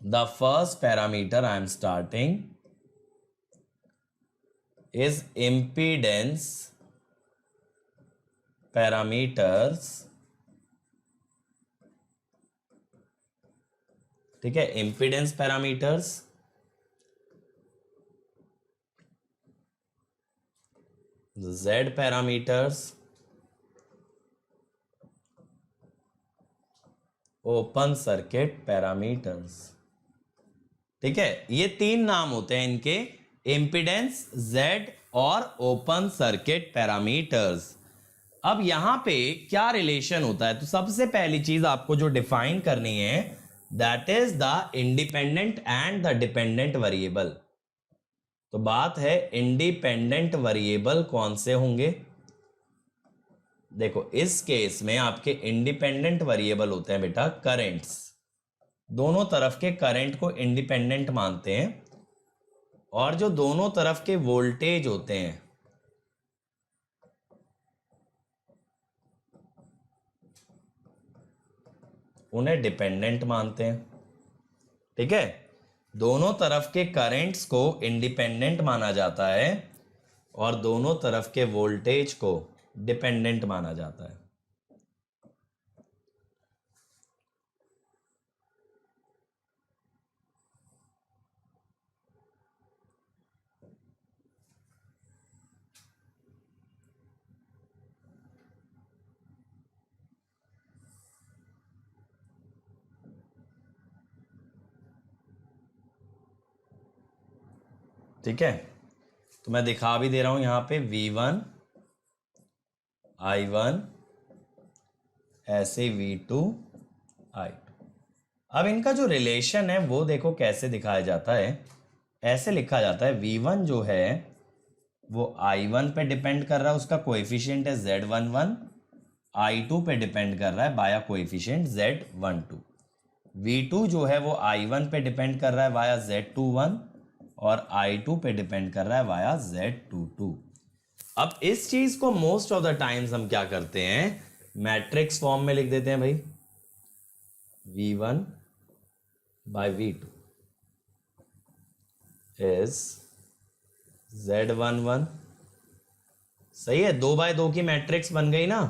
The first parameter I am starting is impedance parameters. ठीक है, impedance parameters, Z parameters, open circuit parameters. ठीक है, ये तीन नाम होते हैं इनके, इम्पीडेंस, जेड और ओपन सर्किट पैरामीटर्स. अब यहां पे क्या रिलेशन होता है, तो सबसे पहली चीज आपको जो डिफाइन करनी है, that is the independent and the dependent variable. तो बात है इंडिपेंडेंट वेरिएबल कौन से होंगे. देखो इस केस में आपके इंडिपेंडेंट वेरिएबल होते हैं बेटा करंट्स. दोनों तरफ के करंट को इंडिपेंडेंट मानते हैं, और जो दोनों तरफ के वोल्टेज होते हैं उन्हें डिपेंडेंट मानते हैं. ठीक है, दोनों तरफ के करंट्स को इंडिपेंडेंट माना जाता है और दोनों तरफ के वोल्टेज को डिपेंडेंट माना जाता है. ठीक है, तो मैं दिखा भी दे रहा हूं यहां पे V1 I1 ऐसे V2 I2. अब इनका जो रिलेशन है वो देखो कैसे दिखाया जाता है. ऐसे लिखा जाता है, V1 जो है वो I1 पे डिपेंड कर रहा है, उसका कोएफिशिएंट है Z11. I2 पे डिपेंड कर रहा है बाया कोएफिशिएंट Z12. V2 जो है वो I1 पे डिपेंड कर रहा है वाया Z21 और I2 पे डिपेंड कर रहा है वाया Z22. अब इस चीज को मोस्ट ऑफ द टाइम्स हम क्या करते हैं, मैट्रिक्स फॉर्म में लिख देते हैं भाई. V1 by V2 is Z11. सही है, 2x2 की मैट्रिक्स बन गई ना.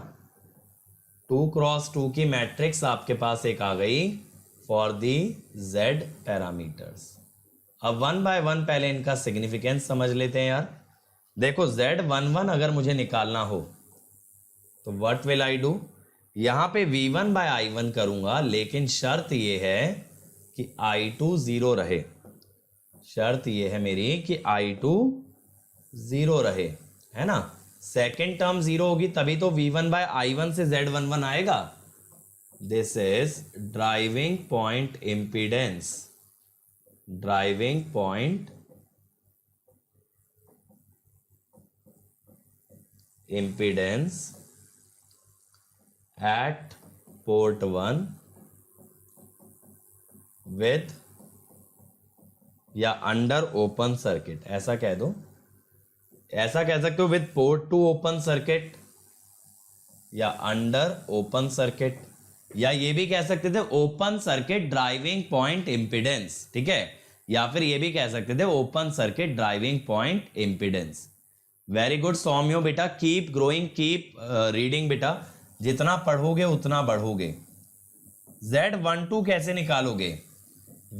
2x2 की मैट्रिक्स आपके पास एक आ गई फॉर दी Z पैरामीटर्स. अब 1x1 पहले इनका सिग्निफिकेंस समझ लेते हैं यार. देखो Z11 अगर मुझे निकालना हो तो व्हाट विल आई डू, यहां पे V1 by I1 करूंगा, लेकिन शर्त ये है कि I2 0 रहे. शर्त ये है मेरी कि I2 0 रहे, है ना. सेकेंड टर्म 0 होगी तभी तो V1 by I1 से Z11 आएगा. This is driving point impedance. Driving point impedance at port 1 with या अंडर ओपन सर्किट, ऐसा कह दो. ऐसा कह सकते हो विद पोर्ट 2 ओपन सर्किट या अंडर ओपन सर्किट, या ये भी कह सकते थे open circuit driving point impedance. ठीक है, या फिर ये भी कह सकते थे open circuit driving point impedance. Very good Saumya बेटा, कीप ग्रोइंग, कीप रीडिंग बेटा. जितना पढ़ोगे उतना बढ़ोगे. Z12 कैसे निकालोगे,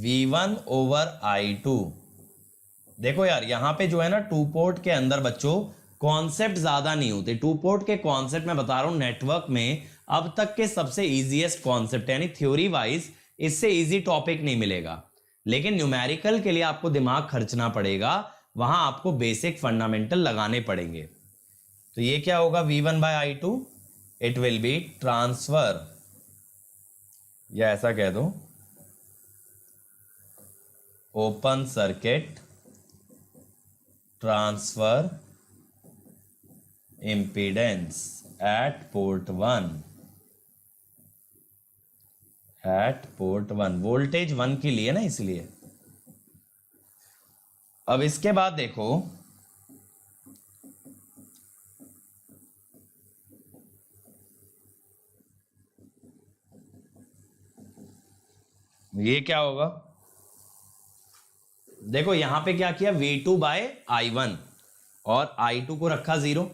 V1 over I2. देखो यार यहां पे जो है ना, टू पोर्ट के अंदर बच्चों कॉन्सेप्ट ज्यादा नहीं होते. टू पोर्ट के कॉन्सेप्ट मैं बता रहा हूं नेटवर्क में अब तक के सबसे इजीएस्ट कॉन्सेप्ट, यानी थ्योरी वाइज इससे इजी टॉपिक नहीं मिलेगा. लेकिन न्यूमेरिकल के लिए आपको दिमाग खर्चना पड़ेगा, वहां आपको बेसिक फंडामेंटल लगाने पड़ेंगे. तो ये क्या होगा V1 by I2, it will be transfer, या ऐसा कह दो open circuit transfer impedance at port 1. At port 1 voltage 1 के लिए ना, इसलिए. अब इसके बाद देखो ये क्या होगा, देखो यहां पे क्या किया, V2 बाय I1 और I2 को रखा 0।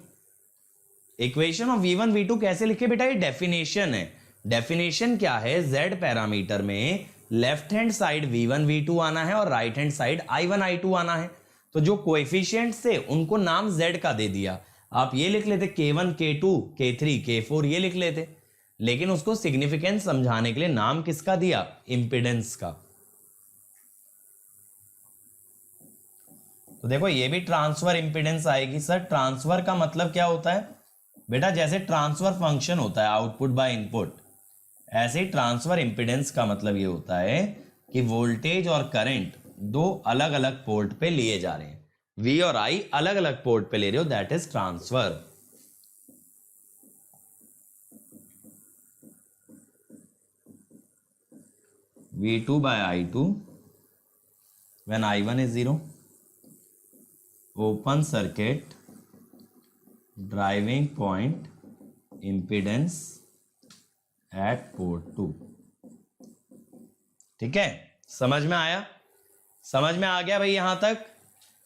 इक्वेशन ऑफ V1 V2 कैसे लिखे बेटा, ये डेफिनेशन है। डेफिनेशन क्या है, Z पैरामीटर में left hand side V1 V2 आना है और right hand side I1 I2 आना है। तो जो कोएफिशिएंट्स थे उनको नाम Z का दे दिया। आप ये लिख लेते K1 K2 K3 K4 ये लिख लेते, लेकिन उसको सिग्निफिकेंस समझाने के लिए नाम किसका दिया, इंपिडेंस का। तो देखो ये भी ट्रांसफर इंपिडेंस आएगी। सर ट्रांसफर का मतलब क्या होता है बेटा, जैसे ट्रांसफर फंक्शन होता है आउटपुट बाय इनपुट, ऐसे ही ट्रांसफर इंपिडेंस का मतलब ये होता है कि वोल्टेज और करंट दो अलग अलग पोर्ट पे लिए जा रहे हैं, V और I अलग अलग पोर्ट पे ले रहे हो, that is transfer. V2 by I2 when I1 is 0, open circuit driving point impedance at port 2। ठीक है, समझ में आया, समझ में आ गया भाई यहां तक।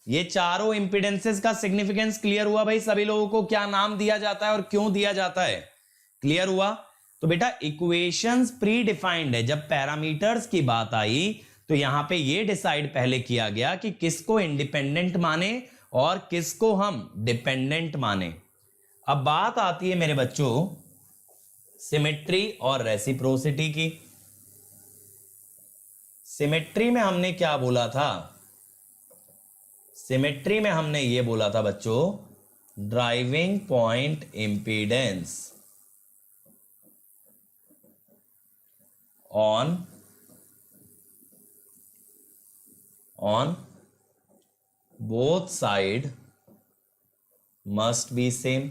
ये चारों इंपिडेंसेस का सिग्निफिकेंस क्लियर हुआ भाई, सभी लोगों को क्या नाम दिया जाता है और क्यों दिया जाता है, क्लियर हुआ। तो बेटा इक्वेशंस प्री डिफाइंड है। जब पैरामीटर्स की बात आई तो यहां पे ये डिसाइड पहले किया गया कि किसको इंडिपेंडेंट माने और किसको हम डिपेंडेंट माने। अब बात आती है मेरे बच्चों सिमेट्री और रेसिप्रोसिटी की। सिमेट्री में हमने क्या बोला था, सिमेट्री में हमने ये बोला था बच्चों, driving point impedance on both side must be same।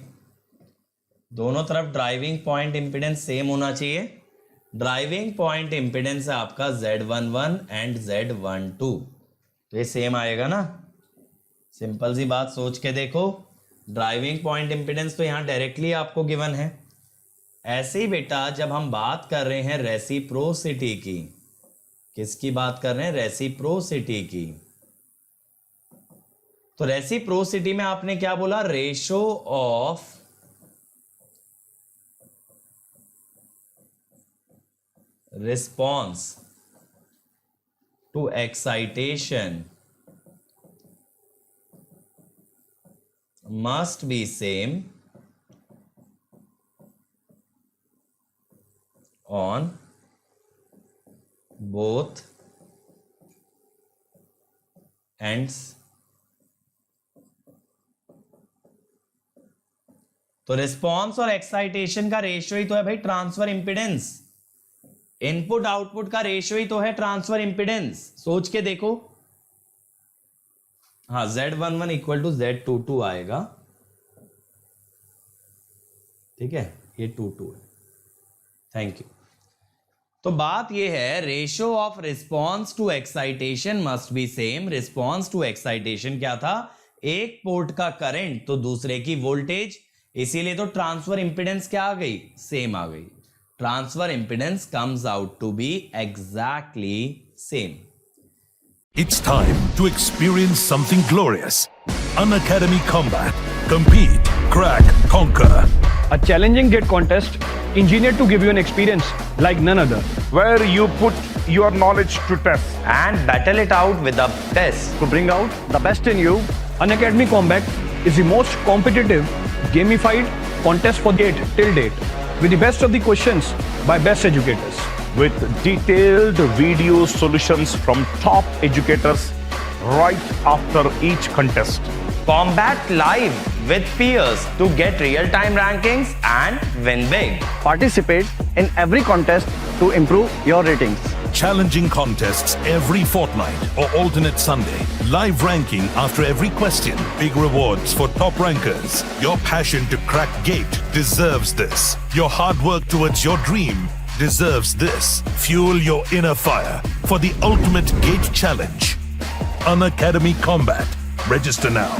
दोनों तरफ ड्राइविंग पॉइंट इंपीडेंस सेम होना चाहिए। ड्राइविंग पॉइंट इंपीडेंस है आपका Z11 एंड Z12, तो ये सेम आएगा ना। सिंपल सी बात सोच के देखो, ड्राइविंग पॉइंट इंपीडेंस तो यहां डायरेक्टली आपको गिवन है। ऐसे ही बेटा जब हम बात कर रहे हैं रेसिप्रोसिटी की, किसकी बात कर रहे हैं, रेसिप्रोसिटी की, तो रेसिप्रोसिटी में आपने क्या बोला, ratio of response to excitation must be same on both ends। तो रिस्पॉन्स और एक्साइटेशन का रेशियो ही तो है भाई ट्रांसफर इंपीडेंस। इनपुट आउटपुट का रेशियो ही तो है ट्रांसफर इंपीडेंस। सोच के देखो, हाँ Z11 इक्वल टू Z22 आएगा, ठीक है, ये 22 है, थैंक यू। तो बात यह है ratio of response to excitation must be same. Response to excitation क्या था, एक पोर्ट का करंट तो दूसरे की वोल्टेज, इसीलिए तो ट्रांसफर इंपीडेंस क्या आ गई, सेम आ गई। Transfer impedance comes out to be exactly same. It's time to experience something glorious. Unacademy Combat. Compete, crack, conquer. A challenging gate contest engineered to give you an experience like none other. Where you put your knowledge to test. And battle it out with a test. To bring out the best in you, Unacademy Combat is the most competitive, gamified contest for gate till date, with the best of the questions by best educators. With detailed video solutions from top educators right after each contest. Combat live with peers to get real-time rankings and win big. Participate in every contest to improve your ratings. Challenging contests every fortnight or alternate Sunday. Live ranking after every question. Big rewards for top rankers. Your passion to crack gate deserves this. Your hard work towards your dream deserves this. Fuel your inner fire for the ultimate gate challenge. Unacademy Combat. Register now.